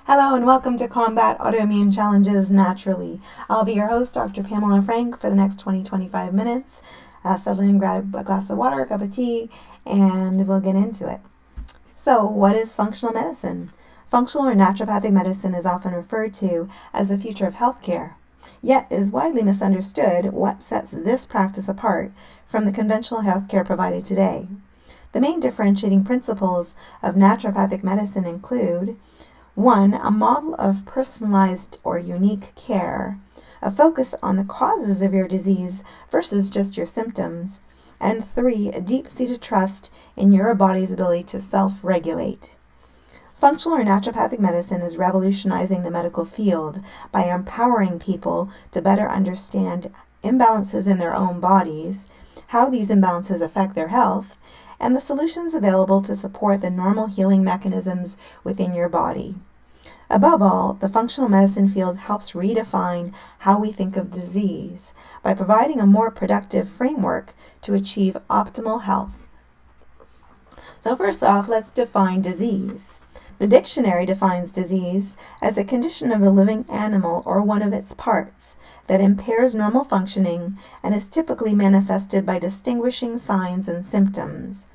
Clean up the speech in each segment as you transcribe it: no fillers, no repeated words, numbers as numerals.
Hello and welcome to Combat Autoimmune Challenges Naturally. I'll be your host, Dr. Pamela Frank, for the next 20-25 minutes. Settle in, grab a glass of water, a cup of tea, and we'll get into it. So, what is functional medicine? Functional or naturopathic medicine is often referred to as the future of healthcare. Yet, it is widely misunderstood what sets this practice apart from the conventional healthcare provided today. The main differentiating principles of naturopathic medicine include: 1. A model of personalized or unique care, a focus on the causes of your disease versus just your symptoms, and 3. A deep-seated trust in your body's ability to self-regulate. Functional or naturopathic medicine is revolutionizing the medical field by empowering people to better understand imbalances in their own bodies, how these imbalances affect their health, and the solutions available to support the normal healing mechanisms within your body. Above all, the functional medicine field helps redefine how we think of disease by providing a more productive framework to achieve optimal health. So first off, let's define disease. The dictionary defines disease as a condition of the living animal or one of its parts that impairs normal functioning and is typically manifested by distinguishing signs and symptoms.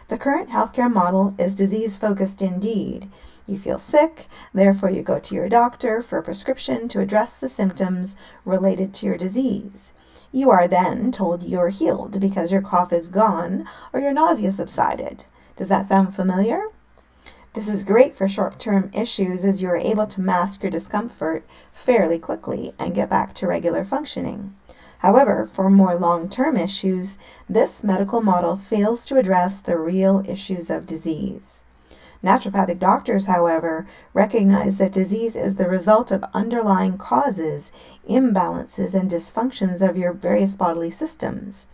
The current healthcare model is disease-focused indeed. You feel sick, therefore you go to your doctor for a prescription to address the symptoms related to your disease. You are then told you're healed because your cough is gone or your nausea subsided. Does that sound familiar? This is great for short-term issues as you are able to mask your discomfort fairly quickly and get back to regular functioning. However, for more long-term issues, this medical model fails to address the real issues of disease. Naturopathic doctors, however, recognize that disease is the result of underlying causes, imbalances, and dysfunctions of your various bodily systems.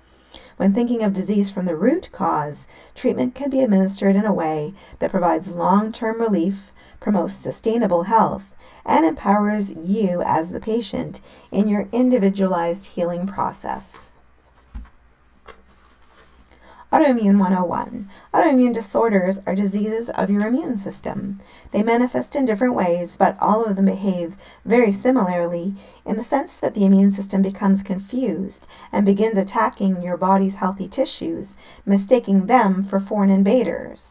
When thinking of disease from the root cause, treatment can be administered in a way that provides long-term relief, promotes sustainable health, and empowers you as the patient in your individualized healing process. Autoimmune 101. Autoimmune disorders are diseases of your immune system. They manifest in different ways, but all of them behave very similarly in the sense that the immune system becomes confused and begins attacking your body's healthy tissues, mistaking them for foreign invaders.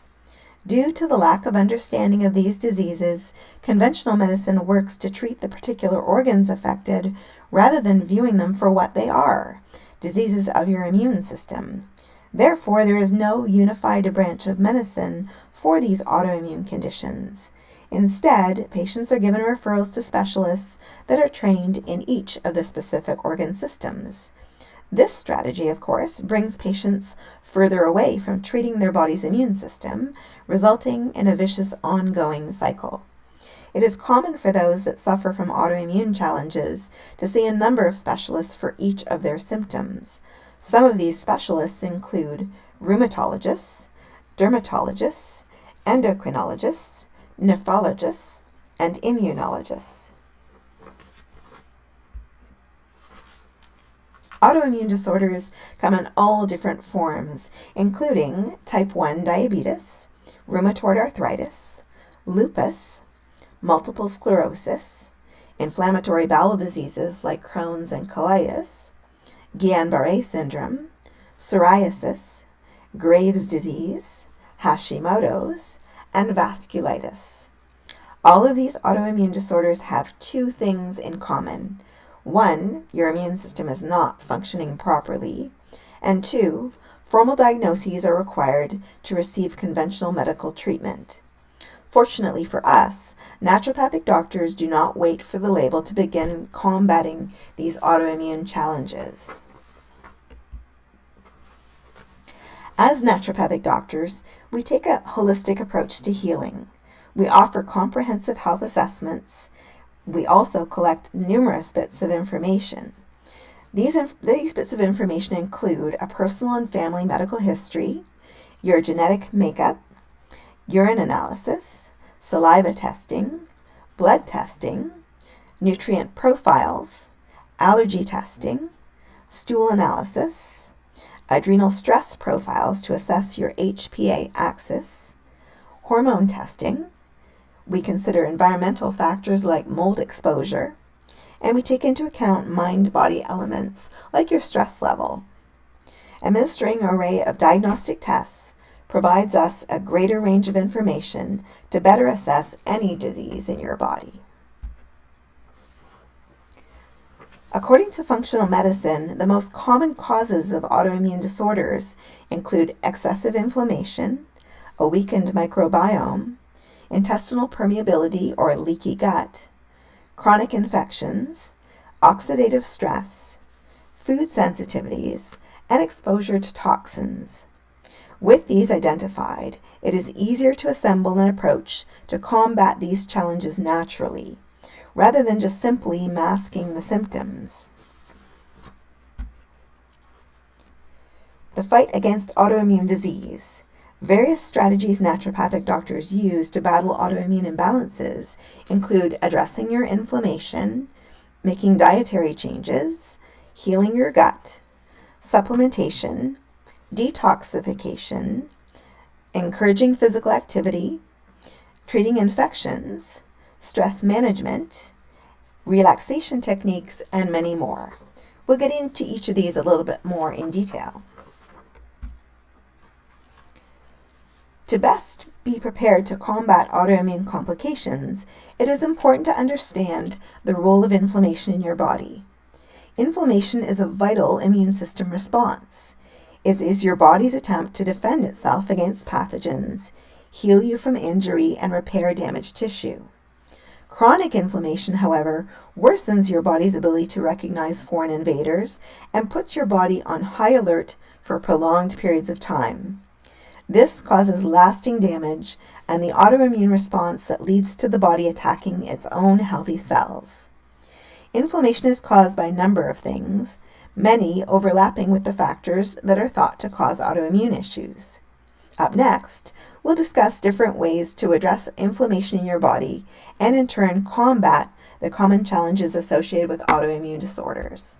Due to the lack of understanding of these diseases, conventional medicine works to treat the particular organs affected rather than viewing them for what they are, diseases of your immune system. Therefore, there is no unified branch of medicine for these autoimmune conditions. Instead, patients are given referrals to specialists that are trained in each of the specific organ systems. This strategy, of course, brings patients further away from treating their body's immune system, resulting in a vicious ongoing cycle. It is common for those that suffer from autoimmune challenges to see a number of specialists for each of their symptoms. Some of these specialists include rheumatologists, dermatologists, endocrinologists, nephrologists, and immunologists. Autoimmune disorders come in all different forms, including type 1 diabetes, rheumatoid arthritis, lupus, multiple sclerosis, inflammatory bowel diseases like Crohn's and colitis, Guillain-Barré syndrome, psoriasis, Graves' disease, Hashimoto's, and vasculitis. All of these autoimmune disorders have two things in common. 1, your immune system is not functioning properly, and 2, formal diagnoses are required to receive conventional medical treatment. Fortunately for us, naturopathic doctors do not wait for the label to begin combating these autoimmune challenges. As naturopathic doctors, we take a holistic approach to healing. We offer comprehensive health assessments. We also collect numerous bits of information. These bits of information include a personal and family medical history, your genetic makeup, urine analysis, saliva testing, blood testing, nutrient profiles, allergy testing, stool analysis, adrenal stress profiles to assess your HPA axis, hormone testing, We consider environmental factors like mold exposure, and we take into account mind-body elements like your stress level. Administering an array of diagnostic tests provides us a greater range of information to better assess any disease in your body. According to functional medicine, the most common causes of autoimmune disorders include excessive inflammation, a weakened microbiome, intestinal permeability or leaky gut, chronic infections, oxidative stress, food sensitivities, and exposure to toxins. With these identified, it is easier to assemble an approach to combat these challenges naturally, rather than just simply masking the symptoms. The fight against autoimmune disease. Various strategies naturopathic doctors use to battle autoimmune imbalances include addressing your inflammation, making dietary changes, healing your gut, supplementation, detoxification, encouraging physical activity, treating infections, stress management, relaxation techniques, and many more. We'll get into each of these a little bit more in detail. To best be prepared to combat autoimmune complications, it is important to understand the role of inflammation in your body. Inflammation is a vital immune system response. It is your body's attempt to defend itself against pathogens, heal you from injury, and repair damaged tissue. Chronic inflammation, however, worsens your body's ability to recognize foreign invaders and puts your body on high alert for prolonged periods of time. This causes lasting damage and the autoimmune response that leads to the body attacking its own healthy cells. Inflammation is caused by a number of things, many overlapping with the factors that are thought to cause autoimmune issues. Up next, we'll discuss different ways to address inflammation in your body and in turn combat the common challenges associated with autoimmune disorders.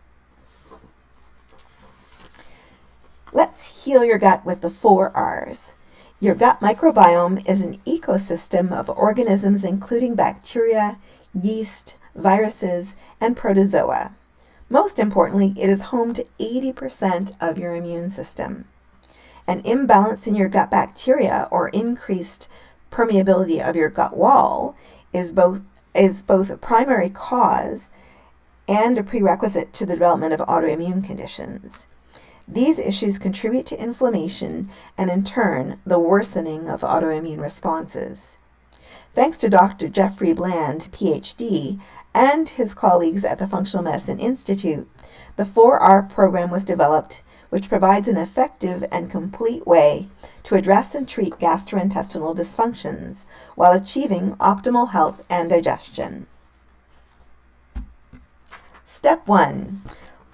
Let's heal your gut with the 4 R's. Your gut microbiome is an ecosystem of organisms including bacteria, yeast, viruses, and protozoa. Most importantly, it is home to 80% of your immune system. An imbalance in your gut bacteria or increased permeability of your gut wall is both a primary cause and a prerequisite to the development of autoimmune conditions. These issues contribute to inflammation and, in turn, the worsening of autoimmune responses. Thanks to Dr. Jeffrey Bland, PhD, and his colleagues at the Functional Medicine Institute, the 4R program was developed, which provides an effective and complete way to address and treat gastrointestinal dysfunctions while achieving optimal health and digestion. Step 1.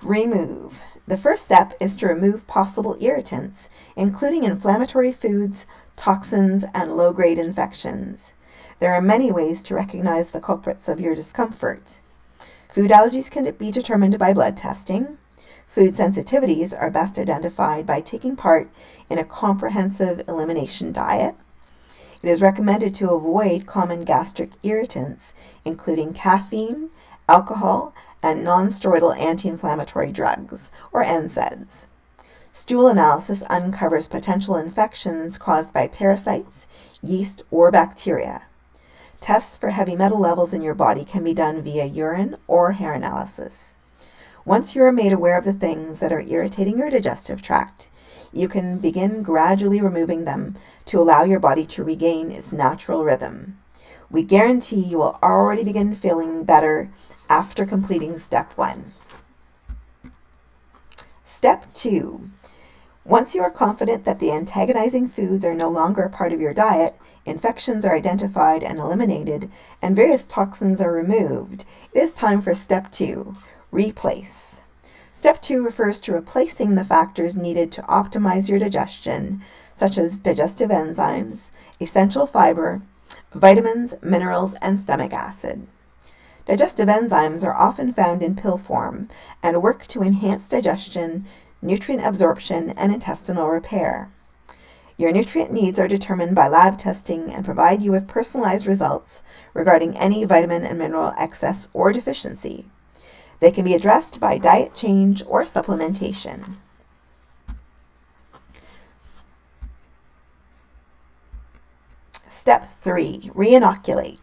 Remove. The first step is to remove possible irritants, including inflammatory foods, toxins, and low-grade infections. There are many ways to recognize the culprits of your discomfort. Food allergies can be determined by blood testing. Food sensitivities are best identified by taking part in a comprehensive elimination diet. It is recommended to avoid common gastric irritants, including caffeine, alcohol, and non-steroidal anti-inflammatory drugs, or NSAIDs. Stool analysis uncovers potential infections caused by parasites, yeast, or bacteria. Tests for heavy metal levels in your body can be done via urine or hair analysis. Once you are made aware of the things that are irritating your digestive tract, you can begin gradually removing them to allow your body to regain its natural rhythm. We guarantee you will already begin feeling better after completing step 1. Step 2. Once you are confident that the antagonizing foods are no longer a part of your diet, infections are identified and eliminated, and various toxins are removed, it is time for step 2, replace. Step 2 refers to replacing the factors needed to optimize your digestion, such as digestive enzymes, essential fiber, vitamins, minerals, and stomach acid. Digestive enzymes are often found in pill form and work to enhance digestion, nutrient absorption, and intestinal repair. Your nutrient needs are determined by lab testing and provide you with personalized results regarding any vitamin and mineral excess or deficiency. They can be addressed by diet change or supplementation. Step 3, re-inoculate.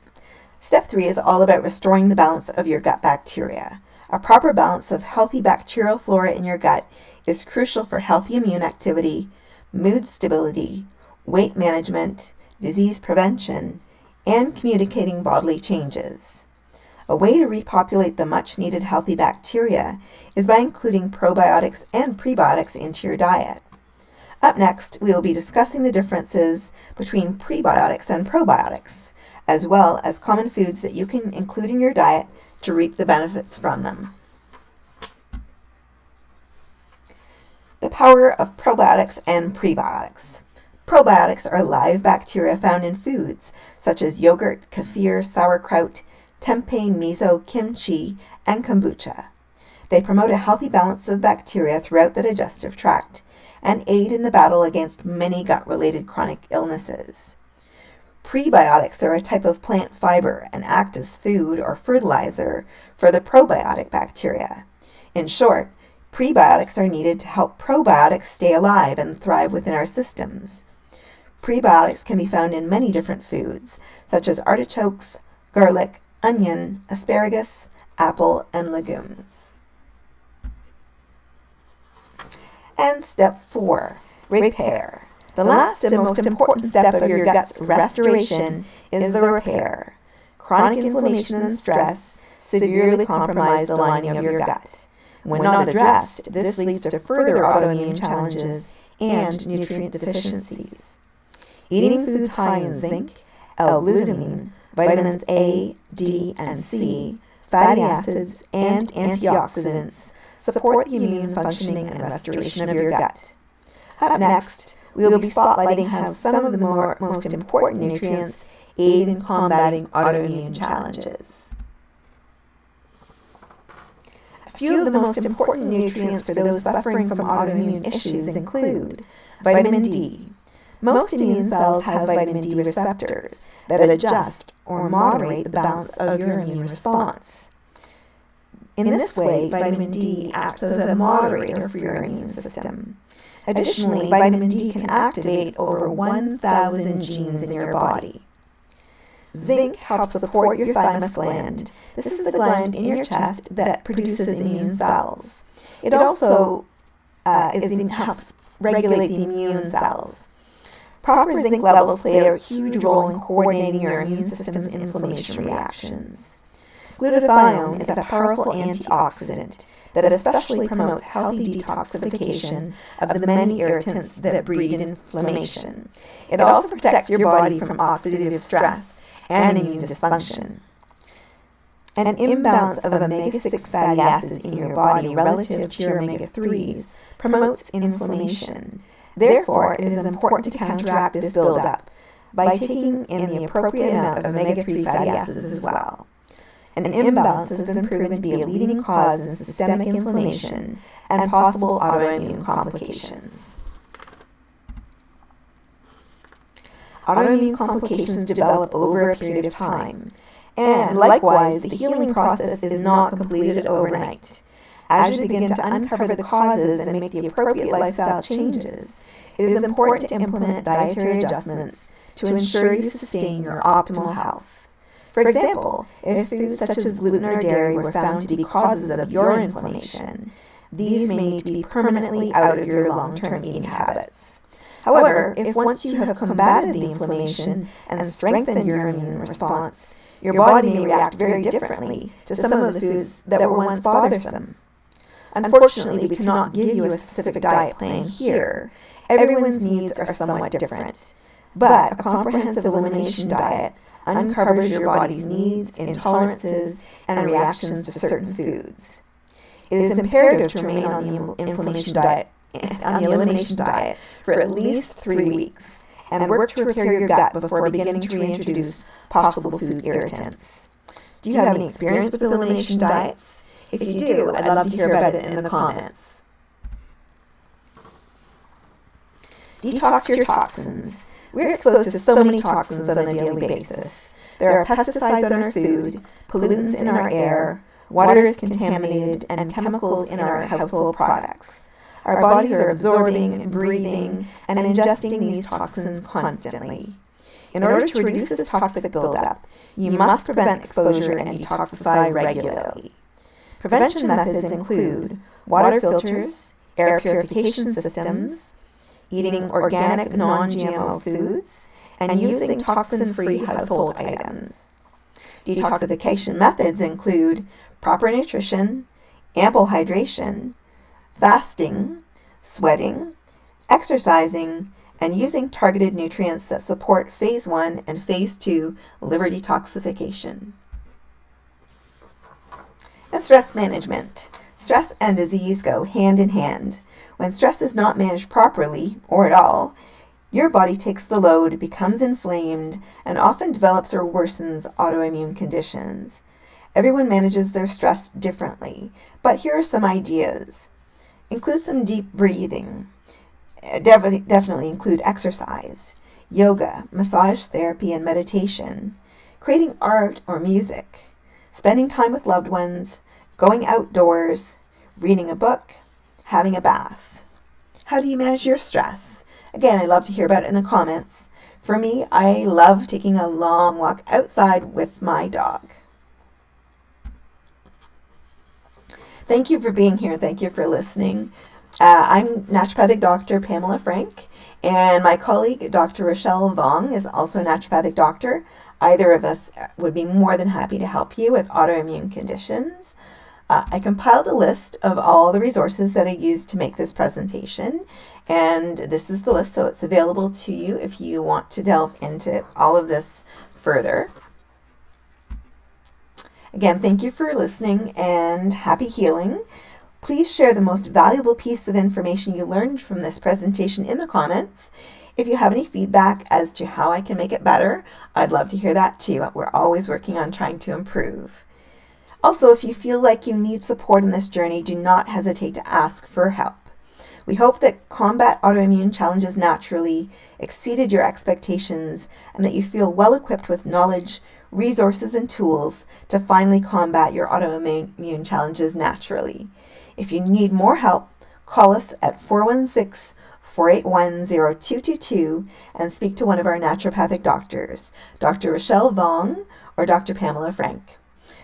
Step 3 is all about restoring the balance of your gut bacteria. A proper balance of healthy bacterial flora in your gut is crucial for healthy immune activity, mood stability, weight management, disease prevention, and communicating bodily changes. A way to repopulate the much-needed healthy bacteria is by including probiotics and prebiotics into your diet. Up next, we will be discussing the differences between prebiotics and probiotics, as well as common foods that you can include in your diet to reap the benefits from them. The power of probiotics and prebiotics. Probiotics are live bacteria found in foods such as yogurt, kefir, sauerkraut, tempeh, miso, kimchi, and kombucha. They promote a healthy balance of bacteria throughout the digestive tract and aid in the battle against many gut-related chronic illnesses. Prebiotics are a type of plant fiber and act as food or fertilizer for the probiotic bacteria. In short, prebiotics are needed to help probiotics stay alive and thrive within our systems. Prebiotics can be found in many different foods, such as artichokes, garlic, onion, asparagus, apple, and legumes. And step 4, repair. The last and most important step of your gut's restoration is the repair. Chronic inflammation and stress severely compromise the lining of your gut. When not addressed, this leads to further autoimmune challenges and nutrient deficiencies. Eating foods high in zinc, L-glutamine, vitamins A, D, and C, fatty acids, and antioxidants support the immune functioning and restoration of your gut. Up next, we will be spotlighting how some of the most important nutrients aid in combating autoimmune challenges. A few of the most important nutrients for those suffering from autoimmune issues include vitamin D. Most immune cells have vitamin D receptors that adjust or moderate the balance of your immune response. In this way, vitamin D acts as a moderator for your immune system. Additionally, vitamin D can activate over 1,000 genes in your body. Zinc helps support your thymus gland. This is the gland in your chest that produces immune cells. It also helps regulate the immune cells. Proper zinc levels play a huge role in coordinating your immune system's inflammation reactions. Glutathione is a powerful antioxidant that especially promotes healthy detoxification of the many irritants that breed inflammation. It also protects your body from oxidative stress and immune dysfunction. An imbalance of omega-6 fatty acids in your body relative to your omega-3s promotes inflammation. Therefore, it is important to counteract this buildup by taking in the appropriate amount of omega-3 fatty acids as well. An imbalance has been proven to be a leading cause in systemic inflammation and possible autoimmune complications. Autoimmune complications develop over a period of time, and likewise, the healing process is not completed overnight. As you begin to uncover the causes and make the appropriate lifestyle changes, it is important to implement dietary adjustments to ensure you sustain your optimal health. For example, if foods such as gluten or dairy were found to be causes of your inflammation, these may need to be permanently out of your long-term eating habits. However, if once you have combated the inflammation and strengthened your immune response, your body may react very differently to some of the foods that were once bothersome. Unfortunately, we cannot give you a specific diet plan here. Everyone's needs are somewhat different, but a comprehensive elimination diet uncovers your body's needs, intolerances, and reactions to certain foods. It is imperative to remain on the elimination diet for at least 3 weeks and work to repair your gut before beginning to reintroduce possible food irritants. Do you have any experience with elimination diets? If you do, I'd love to hear about it in the comments. Detox your toxins. We're exposed to so many toxins on a daily basis. There are pesticides on our food, pollutants in our air, water is contaminated, and chemicals in our household products. Our bodies are absorbing, breathing, and ingesting these toxins constantly. In order to reduce this toxic buildup, you must prevent exposure and detoxify regularly. Prevention methods include water filters, air purification systems, eating organic non-GMO foods, and using toxin-free household items. Detoxification methods include proper nutrition, ample hydration, fasting, sweating, exercising, and using targeted nutrients that support Phase 1 and Phase 2 liver detoxification. And stress management. Stress and disease go hand in hand. When stress is not managed properly, or at all, your body takes the load, becomes inflamed, and often develops or worsens autoimmune conditions. Everyone manages their stress differently, but here are some ideas. Include some deep breathing. Definitely include exercise, yoga, massage therapy, and meditation, creating art or music, spending time with loved ones, going outdoors, reading a book, having a bath. How do you manage your stress? Again, I'd love to hear about it in the comments. For me, I love taking a long walk outside with my dog. Thank you for being here. Thank you for listening. I'm naturopathic Dr. Pamela Frank, and my colleague, Dr. Rochelle Vong, is also a naturopathic doctor. Either of us would be more than happy to help you with autoimmune conditions. I compiled a list of all the resources that I used to make this presentation, and this is the list, so it's available to you if you want to delve into all of this further. Again, thank you for listening and happy healing. Please share the most valuable piece of information you learned from this presentation in the comments. If you have any feedback as to how I can make it better, I'd love to hear that too. We're always working on trying to improve. Also, if you feel like you need support in this journey, do not hesitate to ask for help. We hope that Combat Autoimmune Challenges Naturally exceeded your expectations and that you feel well equipped with knowledge, resources, and tools to finally combat your autoimmune challenges naturally. If you need more help, call us at 416-481-0222 and speak to one of our naturopathic doctors, Dr. Rochelle Vong or Dr. Pamela Frank.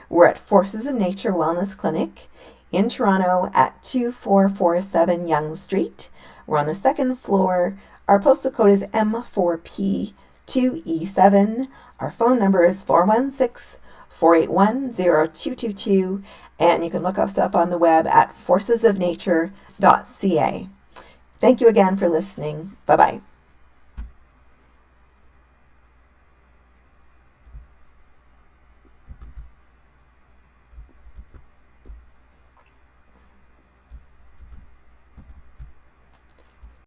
We're at Forces of Nature Wellness Clinic in Toronto at 2447 Yonge Street. We're on the second floor. Our postal code is M4P2E7. Our phone number is 416-481-0222, and you can look us up on the web at forcesofnature.ca. Thank you again for listening. Bye-bye.